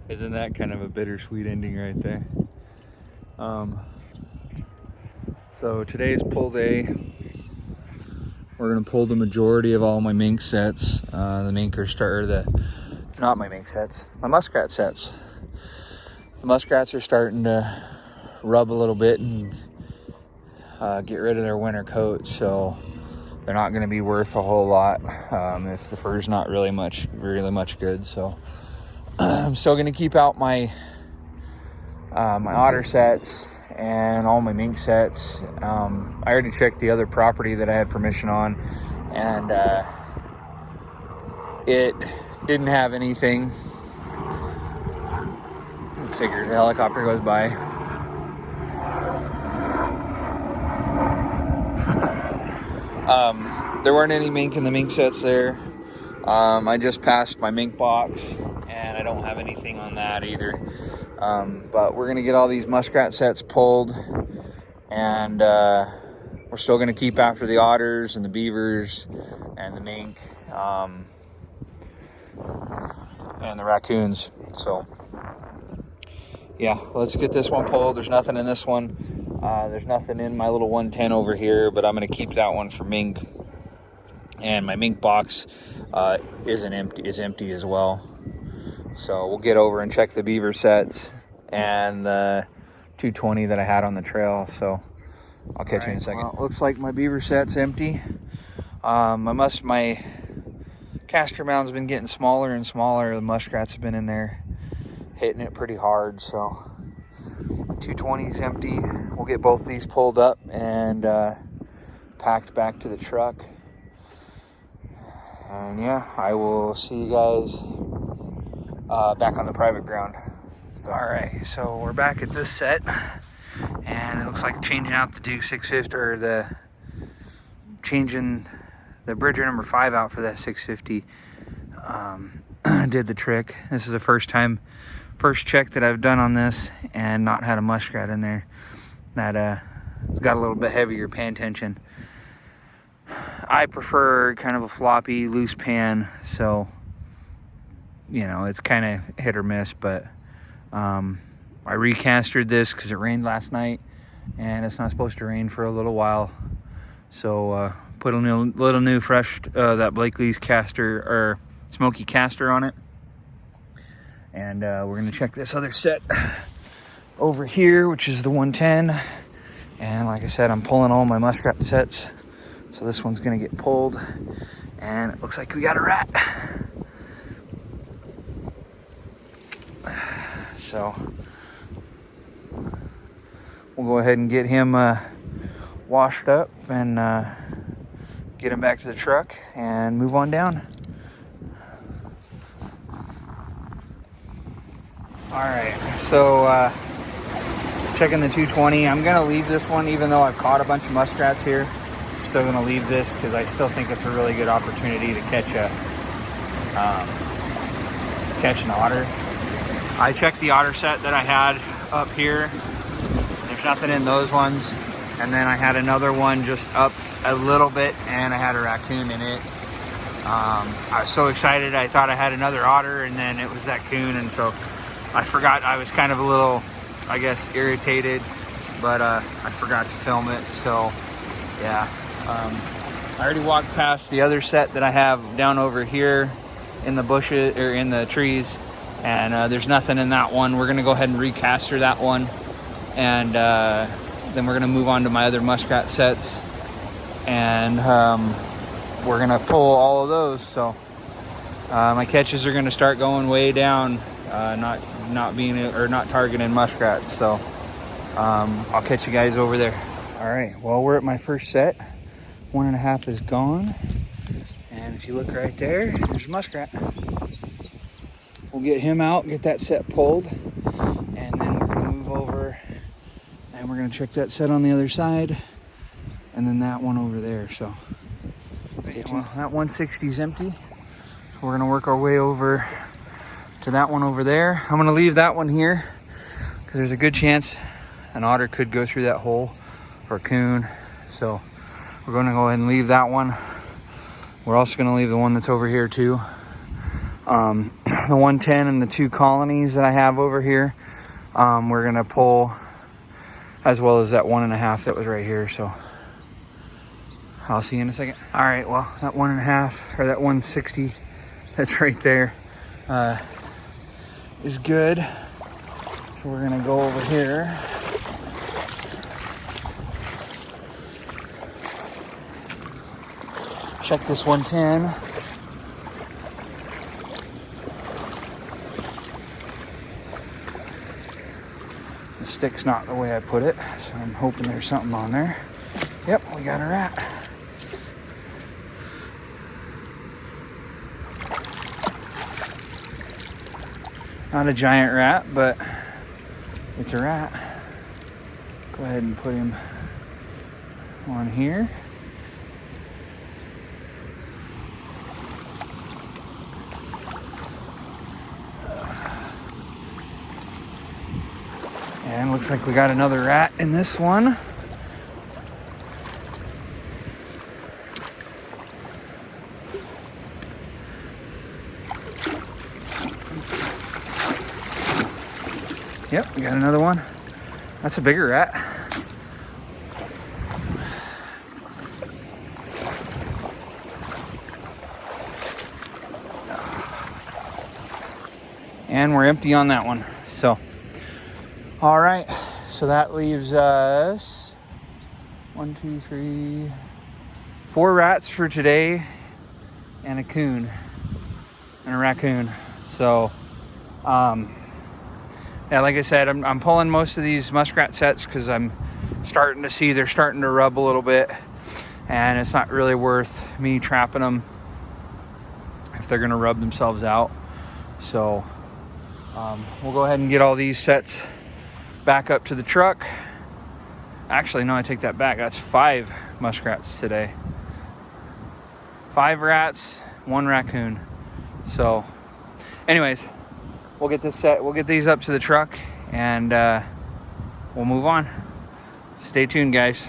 Isn't that kind of a bittersweet ending right there? So today's pull day. We're gonna pull the majority of all my mink sets. The mink are not my mink sets, my muskrat sets. The muskrats are starting to rub a little bit and get rid of their winter coat, so they're not going to be worth a whole lot. If the fur's not really much good, so I'm still going to keep out my my otter sets and all my mink sets. I already checked the other property that I had permission on, and it didn't have anything. Figures the helicopter goes by. There weren't any mink in the mink sets there. I just passed my mink box, and I don't have anything on that either. But we're gonna get all these muskrat sets pulled, and we're still gonna keep after the otters and the beavers and the mink and the raccoons. So yeah, let's get this one pulled. There's nothing in this one. There's nothing in my little 110 over here, but I'm going to keep that one for mink. And my mink box is empty as well. So we'll get over and check the beaver sets and the 220 that I had on the trail. So I'll catch you in a second. Well, it looks like my beaver set's empty. My castor mound's been getting smaller and smaller. The muskrats have been in there hitting it pretty hard, so 220 is empty. We'll get both these pulled up and packed back to the truck, and yeah, I will see you guys back on the private ground. So, all right, so we're back at this set, and it looks like changing out the Duke 650, or changing the Bridger number 5 out for that 650 did the trick. This is the first check that I've done on this and not had a muskrat in there. That it's got a little bit heavier pan tension. I prefer kind of a floppy, loose pan, so you know, it's kind of hit or miss. But I recastered this because it rained last night, and it's not supposed to rain for a little while. So put a little new fresh that Blakely's caster, or Smoky caster, on it. And we're going to check this other set over here, which is the 110. And like I said, I'm pulling all my muskrat sets. So this one's going to get pulled. And it looks like we got a rat. So we'll go ahead and get him washed up and get him back to the truck and move on down. All right, so checking the 220. I'm gonna leave this one, even though I've caught a bunch of muskrats here. I'm still gonna leave this because I still think it's a really good opportunity to catch an otter. I checked the otter set that I had up here. There's nothing in those ones. And then I had another one just up a little bit, and I had a raccoon in it. I was so excited, I thought I had another otter, and then it was that coon, and so I forgot. I was kind of a little, I guess, irritated, but I forgot to film it. So yeah, I already walked past the other set that I have down over here in the bushes, or in the trees, and there's nothing in that one. We're gonna go ahead and recaster that one, and then we're gonna move on to my other muskrat sets, and we're gonna pull all of those. So my catches are gonna start going way down, not targeting muskrats. So I'll catch you guys over there. All right, well, we're at my first set. 1.5 is gone, and if you look right there, there's a muskrat. We'll get him out, get that set pulled, and then we're gonna move over and we're gonna check that set on the other side, and then that one over there. So well, that 160 is empty, so we're gonna work our way over to that one over there. I'm gonna leave that one here because there's a good chance an otter could go through that hole, or a coon. So we're gonna go ahead and leave that one. We're also gonna leave the one that's over here too. the 110 and the 2 colonies that I have over here. We're gonna pull, as well as that 1.5 that was right here. So I'll see you in a second. All right, well, that 1.5 or that 160 that's right there is good. So we're gonna go over here. Check this 110. The stick's not the way I put it, so I'm hoping there's something on there. Yep, we got a rat. Not a giant rat, but it's a rat. Go ahead and put him on here. And looks like we got another rat in this one. Yep, we got another one. That's a bigger rat. And we're empty on that one. So, all right. So that leaves us 1, 2, 3, 4 rats for today, and a coon and a raccoon. So, yeah, like I said, I'm pulling most of these muskrat sets because I'm starting to see they're starting to rub a little bit, and it's not really worth me trapping them if they're gonna rub themselves out. So we'll go ahead and get all these sets back up to the truck. Actually, no, I take that back. That's 5 muskrats today. 5 rats, 1 raccoon. So anyways, we'll get this set, we'll get these up to the truck, and we'll move on. Stay tuned, guys.